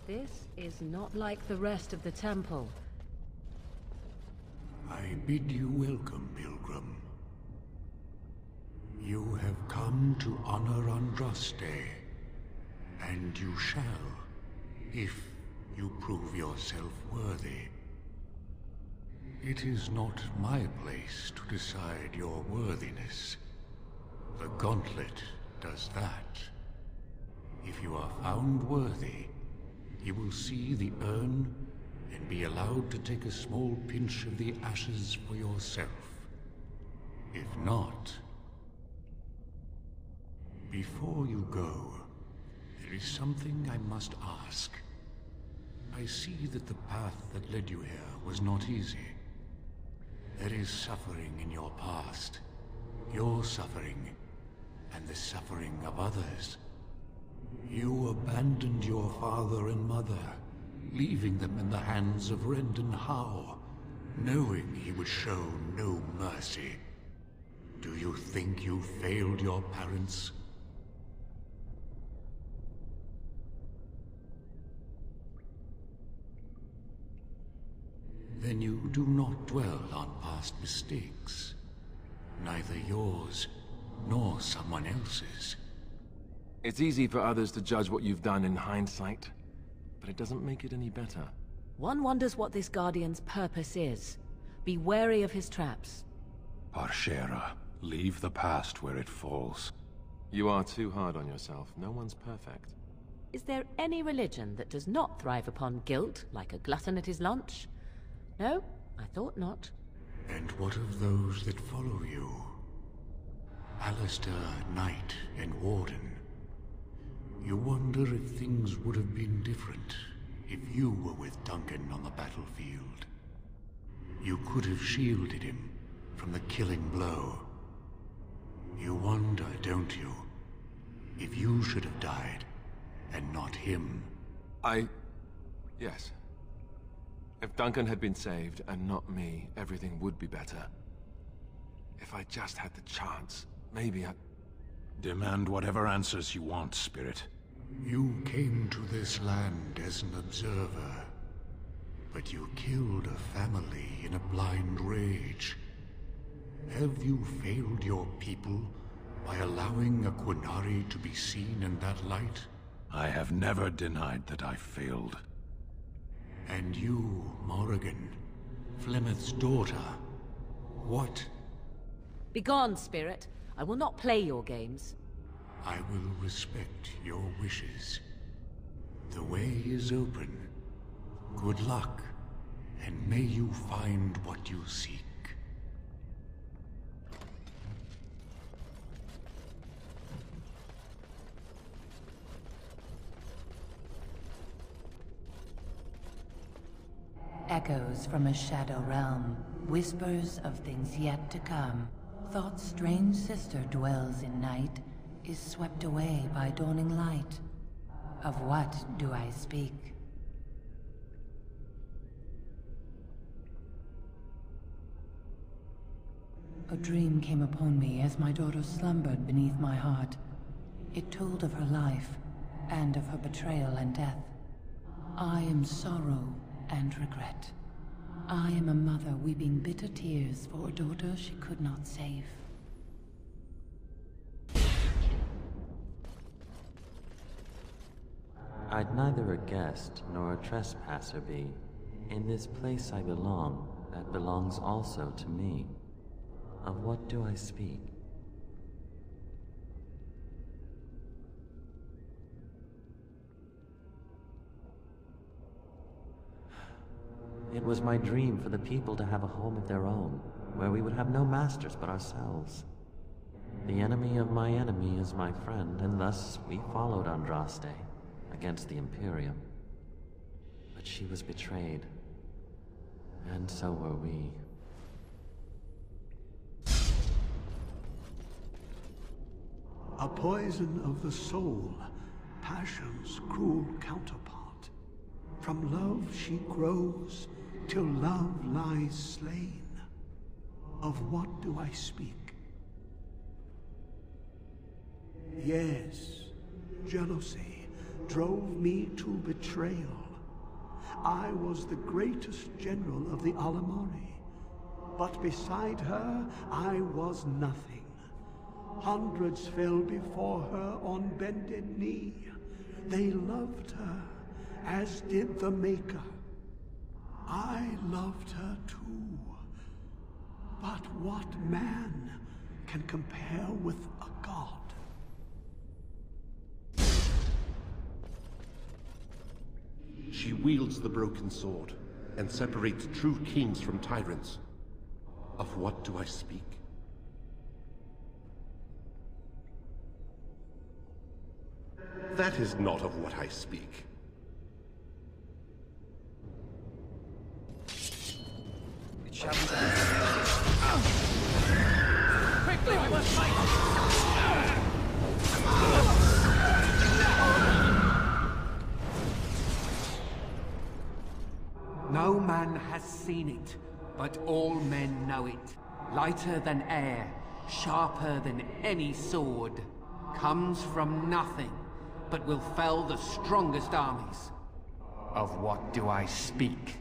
This is not like the rest of the temple. I bid you welcome, pilgrim. You have come to honor Andraste, and you shall, if you prove yourself worthy. It is not my place to decide your worthiness. The Gauntlet does that. If you are found worthy, you will see the urn and be allowed to take a small pinch of the ashes for yourself. If not... Before you go, there is something I must ask. I see that the path that led you here was not easy. There is suffering in your past. Your suffering, and the suffering of others. You abandoned your father and mother, leaving them in the hands of Rendon Howe, knowing he would show no mercy. Do you think you failed your parents? Then you do not dwell on past mistakes. Neither yours, nor someone else's. It's easy for others to judge what you've done in hindsight, but it doesn't make it any better. One wonders what this Guardian's purpose is. Be wary of his traps. Parshera, leave the past where it falls. You are too hard on yourself. No one's perfect. Is there any religion that does not thrive upon guilt, like a glutton at his lunch? No, I thought not. And what of those that follow you? Alistair, Knight, and Warden. You wonder if things would have been different if you were with Duncan on the battlefield. You could have shielded him from the killing blow. You wonder, don't you, if you should have died and not him? Yes. If Duncan had been saved, and not me, everything would be better. If I just had the chance, maybe I... Demand whatever answers you want, Spirit. You came to this land as an observer, but you killed a family in a blind rage. Have you failed your people by allowing a Qunari to be seen in that light? I have never denied that I failed. And you, Morrigan, Flemeth's daughter, what? Begone, Spirit. I will not play your games. I will respect your wishes. The way is open. Good luck, and may you find what you seek. Echoes from a shadow realm, whispers of things yet to come. Thought's strange sister dwells in night, is swept away by dawning light. Of what do I speak? A dream came upon me as my daughter slumbered beneath my heart. It told of her life, and of her betrayal and death. I am sorrow and regret. I am a mother weeping bitter tears for a daughter she could not save. I'd neither a guest nor a trespasser be. In this place I belong, that belongs also to me. Of what do I speak? It was my dream for the people to have a home of their own, where we would have no masters but ourselves. The enemy of my enemy is my friend, and thus we followed Andraste against the Imperium. But she was betrayed, and so were we. A poison of the soul, passion's cruel counterpart. From love she grows, till love lies slain. Of what do I speak? Yes, jealousy, drove me to betrayal. I was the greatest general of the Alamari, but beside her, I was nothing. Hundreds fell before her on bended knee. They loved her, as did the Maker. I loved her too. But what man can compare with a god? She wields the broken sword and separates true kings from tyrants. Of what do I speak? That is not of what I speak. It shall be done. Quickly, we must fight! No man has seen it, but all men know it. Lighter than air, sharper than any sword. Comes from nothing, but will fell the strongest armies. Of what do I speak?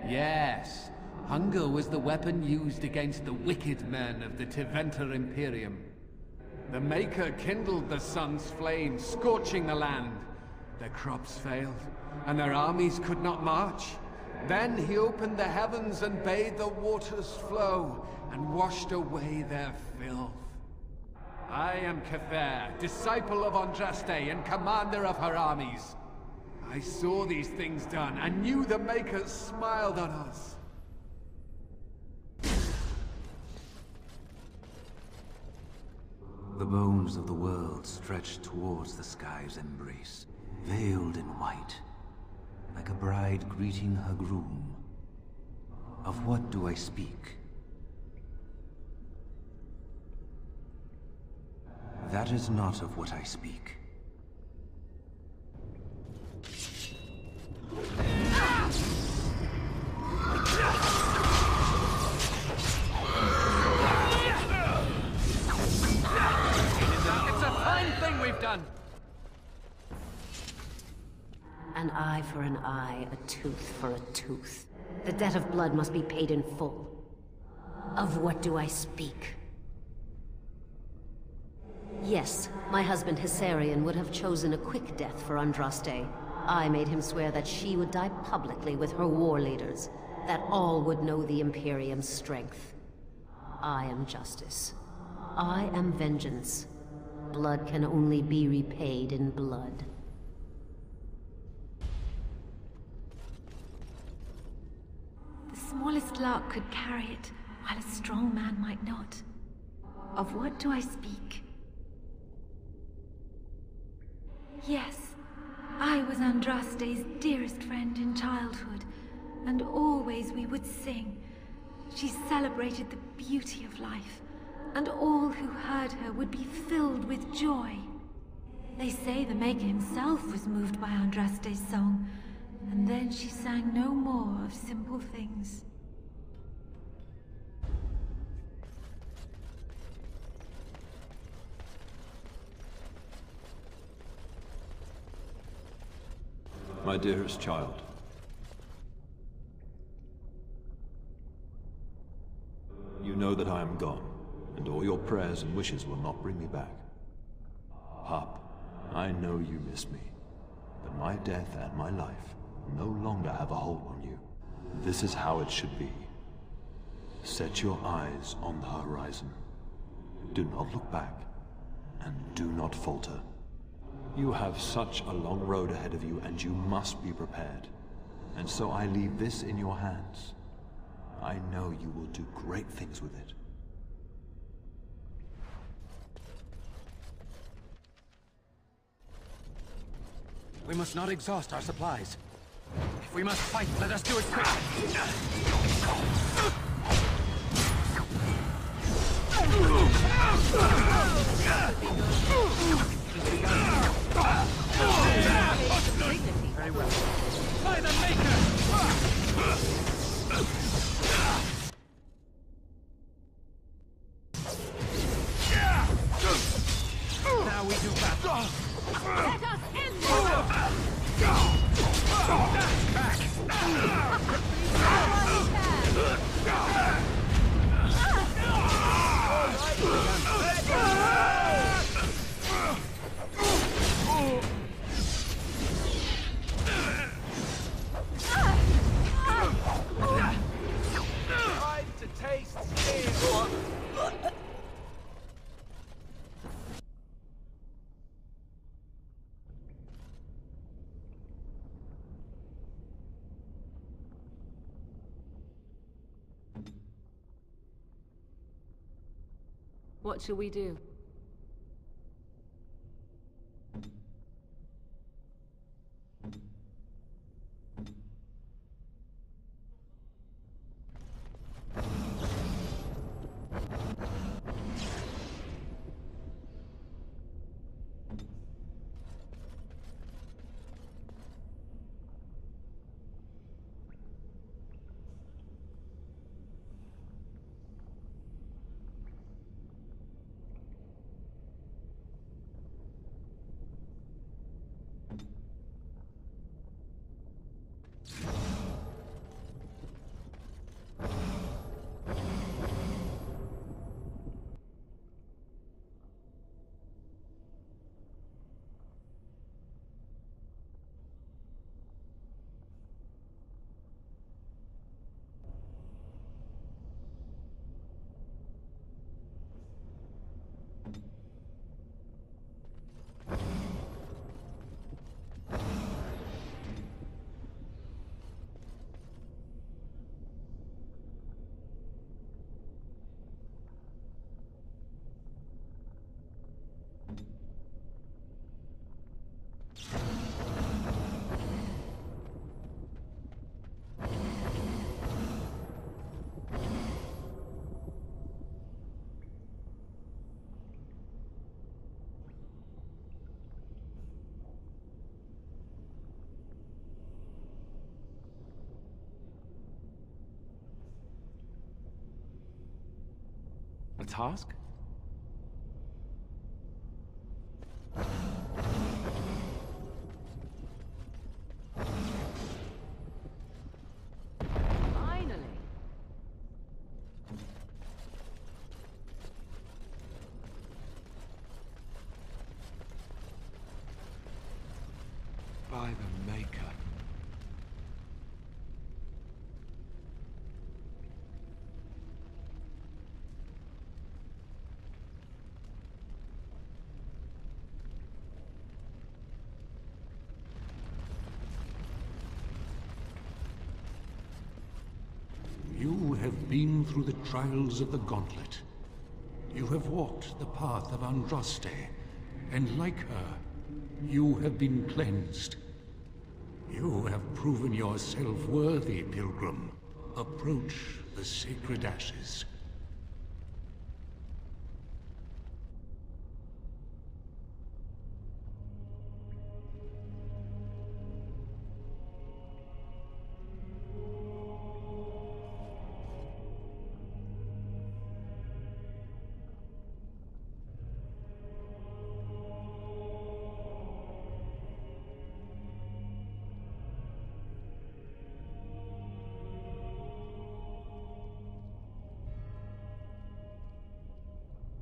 Yes, hunger was the weapon used against the wicked men of the Tiventa Imperium. The Maker kindled the sun's flame, scorching the land. Their crops failed, and their armies could not march. Then he opened the heavens and bade the waters flow, and washed away their filth. I am Cather, disciple of Andraste and commander of her armies. I saw these things done, and knew the Makers smiled on us. The bones of the world stretched towards the sky's embrace, veiled in white, like a bride greeting her groom. Of what do I speak? That is not of what I speak. It's a fine thing we've done! An eye for an eye, a tooth for a tooth. The debt of blood must be paid in full. Of what do I speak? Yes, my husband Hissarion would have chosen a quick death for Andraste. I made him swear that she would die publicly with her war leaders, that all would know the Imperium's strength. I am justice. I am vengeance. Blood can only be repaid in blood. The smallest lark could carry it, while a strong man might not. Of what do I speak? Yes, I was Andraste's dearest friend in childhood, and always we would sing. She celebrated the beauty of life, and all who heard her would be filled with joy. They say the Maker himself was moved by Andraste's song, and then she sang no more of simple things. My dearest child. You know that I am gone, and all your prayers and wishes will not bring me back. Pup, I know you miss me, but my death and my life no longer have a hold on you. This is how it should be. Set your eyes on the horizon. Do not look back, and do not falter. You have such a long road ahead of you, and you must be prepared. And so I leave this in your hands. I know you will do great things with it. We must not exhaust our supplies. If we must fight, let us do it quickly. Very well. By the Maker! how we do battle. Let us end this! Time to taste steel. What shall we do? A task? Finally. By the Maker. You have been through the trials of the Gauntlet. You have walked the path of Andraste, and like her, you have been cleansed. You have proven yourself worthy, Pilgrim. Approach the sacred ashes.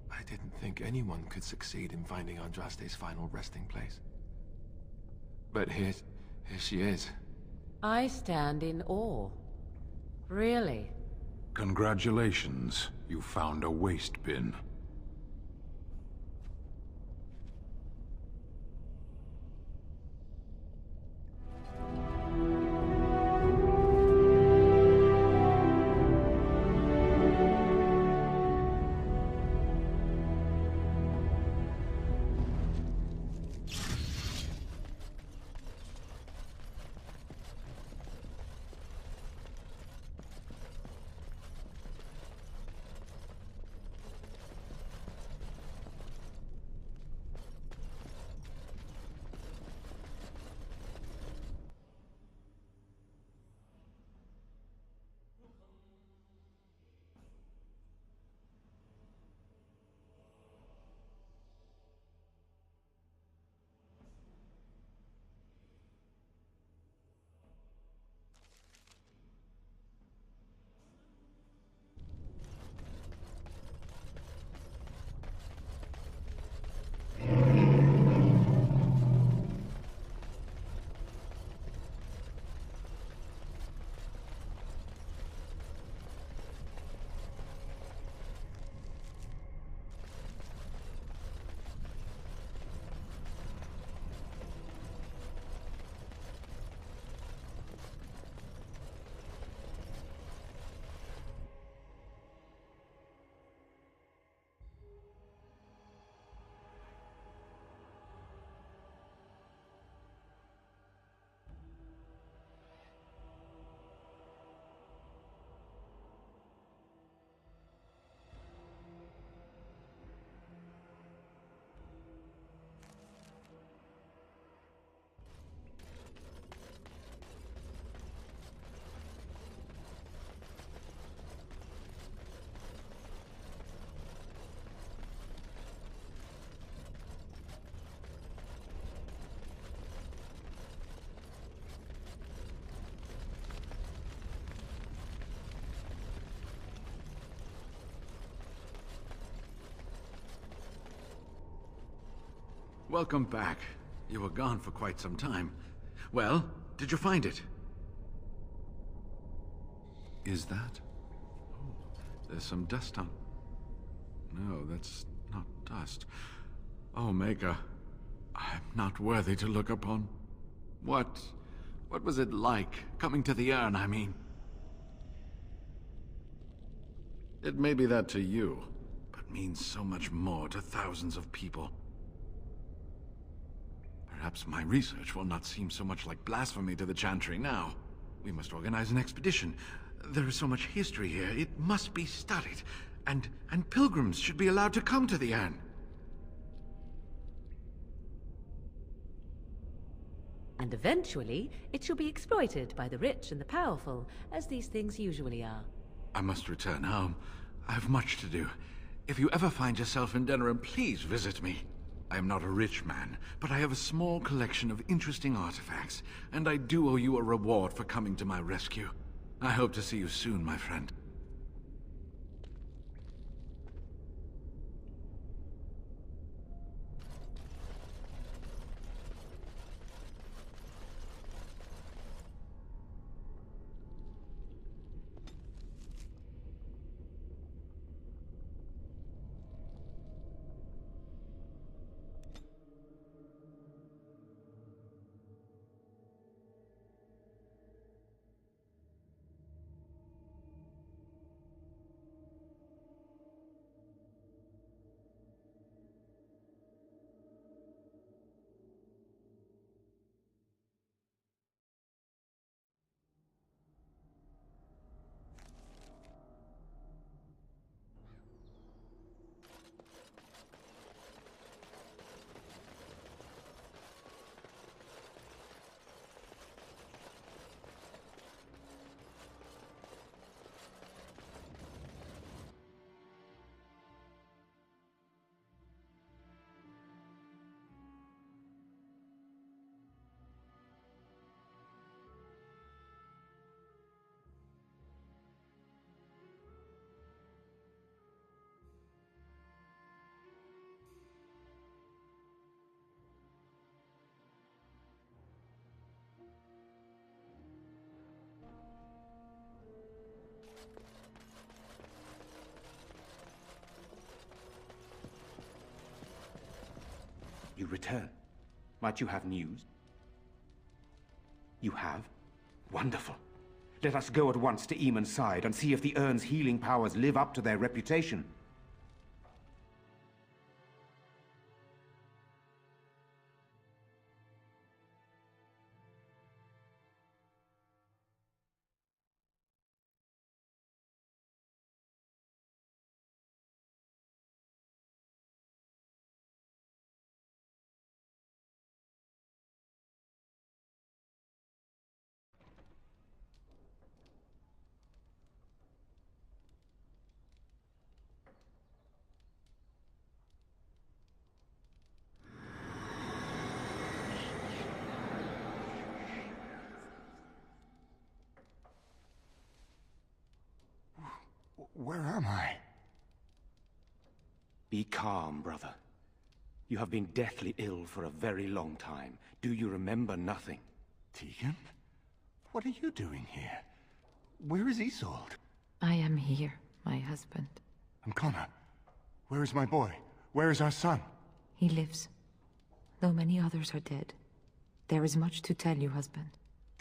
I didn't think anyone could succeed in finding Andraste's final resting place. But here she is. I stand in awe. Really? Congratulations. You found a waste bin. Welcome back. You were gone for quite some time. Well, did you find it? Is that? Oh, there's some dust on... No, that's not dust. Oh, Maker, I'm not worthy to look upon. What was it like, coming to the urn, I mean? It may be that to you, but means so much more to thousands of people. Perhaps my research will not seem so much like blasphemy to the Chantry now. We must organize an expedition. There is so much history here, it must be studied. And pilgrims should be allowed to come to the urn. And eventually, it shall be exploited by the rich and the powerful, as these things usually are. I must return home. I have much to do. If you ever find yourself in Denerim, please visit me. I am not a rich man, but I have a small collection of interesting artifacts, and I do owe you a reward for coming to my rescue. I hope to see you soon, my friend. You return. Might you have news? You have? Wonderful. Let us go at once to Eamon's side and see if the urn's healing powers live up to their reputation. Where am I? Be calm, brother. You have been deathly ill for a very long time. Do you remember nothing? Tegan? What are you doing here? Where is Isolde? I am here, my husband. And Connor? Where is my boy? Where is our son? He lives, though many others are dead. There is much to tell you, husband.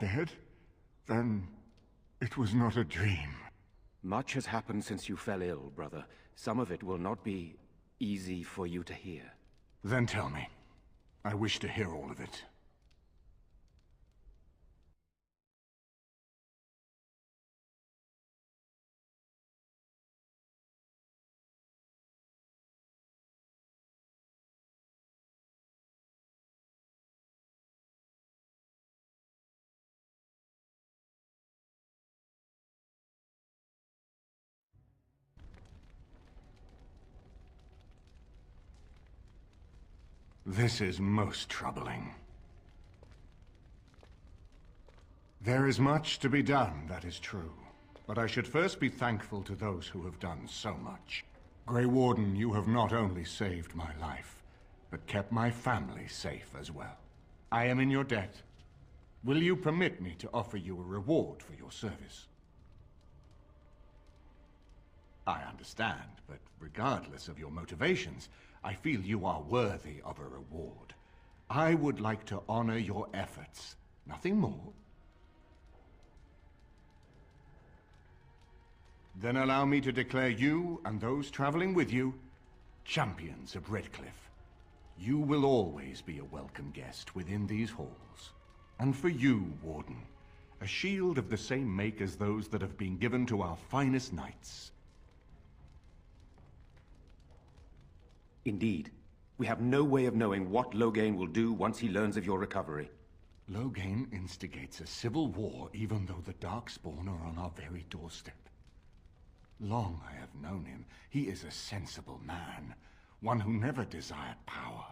Dead? Then it was not a dream. Much has happened since you fell ill, brother. Some of it will not be easy for you to hear. Then tell me. I wish to hear all of it. This is most troubling. There is much to be done, that is true. But I should first be thankful to those who have done so much. Grey Warden, you have not only saved my life, but kept my family safe as well. I am in your debt. Will you permit me to offer you a reward for your service? I understand, but regardless of your motivations, I feel you are worthy of a reward. I would like to honor your efforts, nothing more. Then allow me to declare you and those traveling with you champions of Redcliffe. You will always be a welcome guest within these halls. And for you, Warden, a shield of the same make as those that have been given to our finest knights. Indeed. We have no way of knowing what Loghain will do once he learns of your recovery. Loghain instigates a civil war even though the Darkspawn are on our very doorstep. Long I have known him. He is a sensible man, one who never desired power.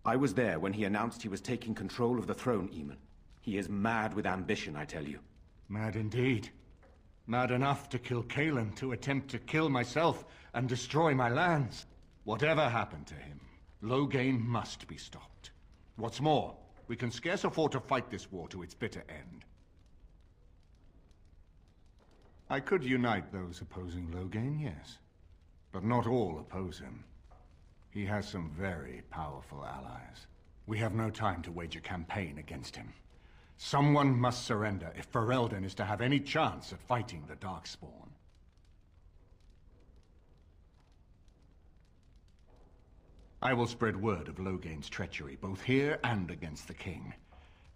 I was there when he announced he was taking control of the throne, Eamon. He is mad with ambition, I tell you. Mad indeed. Mad enough to kill Cailan, to attempt to kill myself and destroy my lands. Whatever happened to him, Loghain must be stopped. What's more, we can scarce afford to fight this war to its bitter end. I could unite those opposing Loghain, yes. But not all oppose him. He has some very powerful allies. We have no time to wage a campaign against him. Someone must surrender if Ferelden is to have any chance at fighting the Darkspawn. I will spread word of Loghain's treachery, both here and against the king.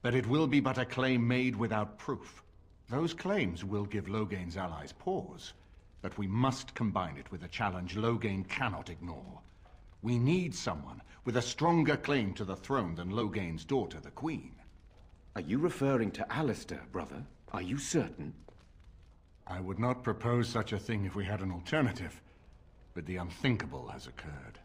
But it will be but a claim made without proof. Those claims will give Loghain's allies pause, but we must combine it with a challenge Loghain cannot ignore. We need someone with a stronger claim to the throne than Loghain's daughter, the Queen. Are you referring to Alistair, brother? Are you certain? I would not propose such a thing if we had an alternative, but the unthinkable has occurred.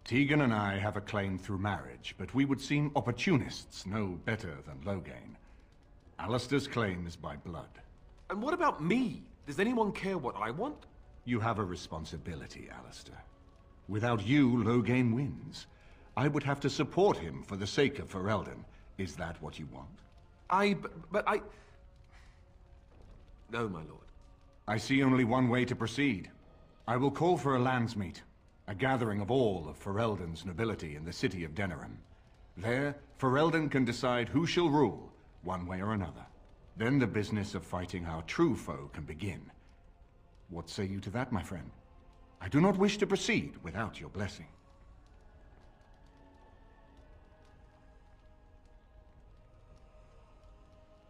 Tegan and I have a claim through marriage, but we would seem opportunists no better than Loghain. Alistair's claim is by blood. And what about me? Does anyone care what I want? You have a responsibility, Alistair. Without you, Loghain wins. I would have to support him for the sake of Ferelden. Is that what you want? But I... No, my lord. I see only one way to proceed. I will call for a landsmeet. A gathering of all of Ferelden's nobility in the city of Denerim. There, Ferelden can decide who shall rule, one way or another. Then the business of fighting our true foe can begin. What say you to that, my friend? I do not wish to proceed without your blessing.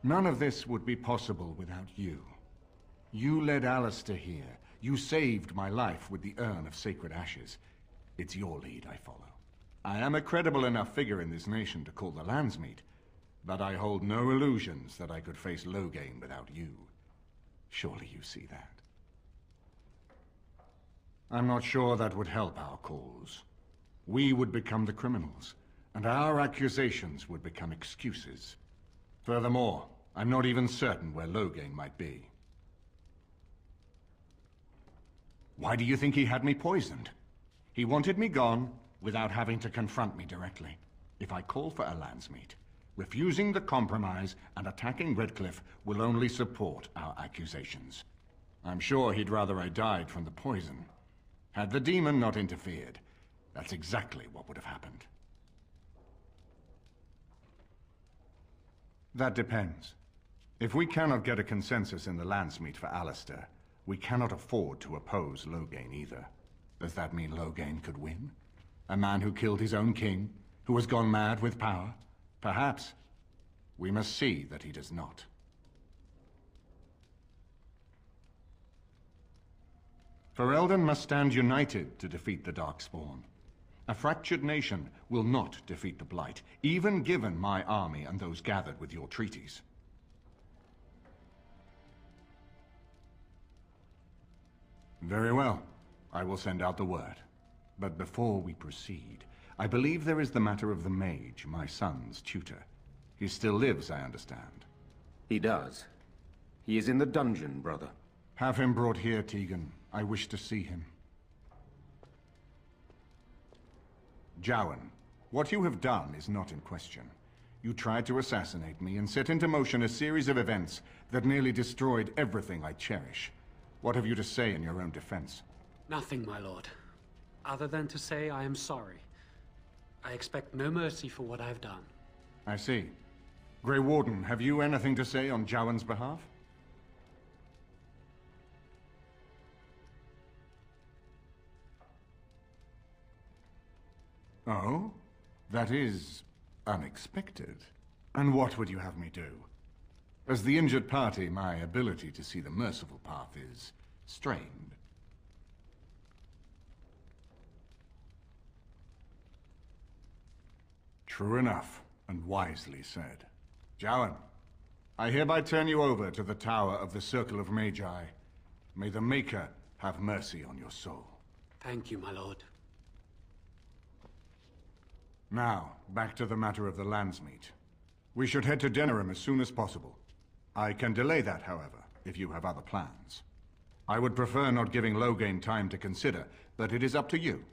None of this would be possible without you. You led Alistair here. You saved my life with the urn of sacred ashes. It's your lead I follow. I am a credible enough figure in this nation to call the landsmeet, but I hold no illusions that I could face Loghain without you. Surely you see that. I'm not sure that would help our cause. We would become the criminals, and our accusations would become excuses. Furthermore, I'm not even certain where Loghain might be. Why do you think he had me poisoned? He wanted me gone without having to confront me directly. If I call for a landsmeet, refusing the compromise and attacking Redcliffe will only support our accusations. I'm sure he'd rather I died from the poison. Had the demon not interfered, that's exactly what would have happened. That depends. If we cannot get a consensus in the landsmeet for Alistair, we cannot afford to oppose Loghain either. Does that mean Loghain could win? A man who killed his own king, who has gone mad with power? Perhaps. We must see that he does not. Ferelden must stand united to defeat the Darkspawn. A fractured nation will not defeat the Blight, even given my army and those gathered with your treaties. Very well. I will send out the word. But before we proceed, I believe there is the matter of the mage, my son's tutor. He still lives, I understand. He does. He is in the dungeon, brother. Have him brought here, Tegan. I wish to see him. Jowan, what you have done is not in question. You tried to assassinate me and set into motion a series of events that nearly destroyed everything I cherish. What have you to say in your own defense? Nothing, my lord. Other than to say I am sorry. I expect no mercy for what I have done. I see. Grey Warden, have you anything to say on Jowan's behalf? Oh? That is unexpected. And what would you have me do? As the injured party, my ability to see the merciful path is strained. True enough, and wisely said. Jowan, I hereby turn you over to the Tower of the Circle of Magi. May the Maker have mercy on your soul. Thank you, my lord. Now, back to the matter of the Landsmeet. We should head to Denerim as soon as possible. I can delay that, however, if you have other plans. I would prefer not giving Loghain time to consider, but it is up to you.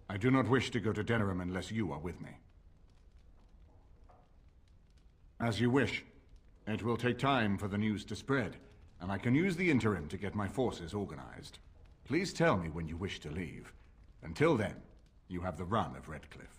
I do not wish to go to Denerim unless you are with me. As you wish. It will take time for the news to spread, and I can use the interim to get my forces organized. Please tell me when you wish to leave. Until then, you have the run of Redcliffe.